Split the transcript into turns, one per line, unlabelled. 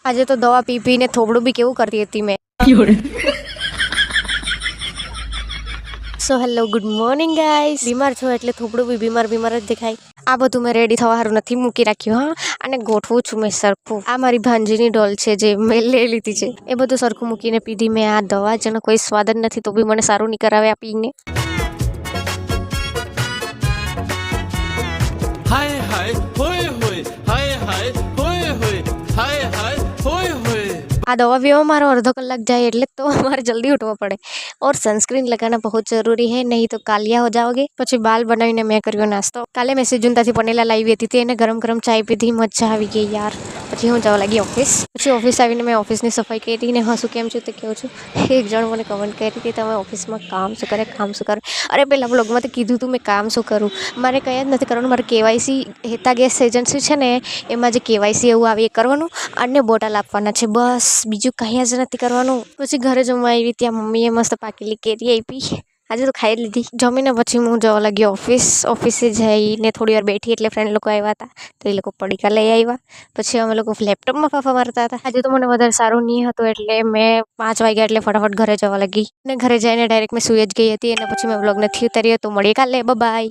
આજે તો દવા પી પીને થોબડું બી કેવું કરતી હતી મેં. So hello good morning guys. બીમાર છો એટલે થોબડું બી બીમાર જ દેખાય. આ બધું મેં રેડી થવા સારું નથી મૂકી રાખ્યું. હા, અને ગોઠવું છું મેં સરખું. આ મારી ભાંજીની ડોલ છે જે મેં લઈ લીધી છે. એ બધું સરખું મૂકીને પીધી મેં આ દવા, જેનો કોઈ સ્વાદ જ નથી તો બી મને સારું નહીં કરાવે આ પીને.
હાય હાય હોય હોય, હાય હાય હોય હોય, હાય હાય હોય હોય.
આ દવા પીવામાં મારો અડધો કલાક જાય એટલે તો મારે જલ્દી ઉઠવા પડે. और सनस्क्रीन लगाना बहुत जरूरी है, नहीं तो कालिया हो जाओगे. પછી બાલ બનાવીને મેં કર્યો નાસ્તો. કાલે મેં સિજુનતાથી પનેલા લાવી હતી, એને ગરમ ગરમ ચાય પીધી, મજા આવી ગઈ યાર. પછી હું જવા લાગી ઓફિસ. પછી ઓફિસ આવીને મેં ઓફિસની સફાઈ કરી ને હસું કેમ છું તે કહું છું. એક જણ મને કમેન્ટ કરી હતી, તમે ઓફિસમાં કામ શું કરે, કામ શું કરે. અરે પેલા બ્લોગમાં તો કીધું તું મેં કામ શું કરું. મારે કંઈ જ નથી કરવાનું. મારે કેવાયસી હેતા ગેસ એજન્સી છે ને, એમાં જે કેવાયસી એવું આવે એ કરવાનું અને બોટલ આપવાના છે, બસ. બીજું કંઈ જ નથી કરવાનું. પછી ઘરે જમવા આવી, ત્યાં મમ્મીએ મસ્ત પાકેલી કેરી આપી. આજે તો ખાઈ જ લીધી. જમીને પછી હું જવા લાગી ઓફિસ. ઓફિસે જઈને થોડી વાર બેઠી એટલે ફ્રેન્ડ લોકો આવ્યા હતા, તો એ લોકો પડીકા લઈ આવ્યા. પછી અમે લોકો લેપટોપમાં ફાફા મારતા હતા. આજે તો મને વધારે સારું નહીં હતું એટલે મેં 5 વાગ્યા એટલે ફટાફટ ઘરે જવા લાગી. અને ઘરે જઈને ડાયરેક્ટ મેં સૂઈ જ ગઈ હતી. અને પછી મેં વ્લોગ નથી ઉતાર્યો. તો મળીએ કાલે, બાય.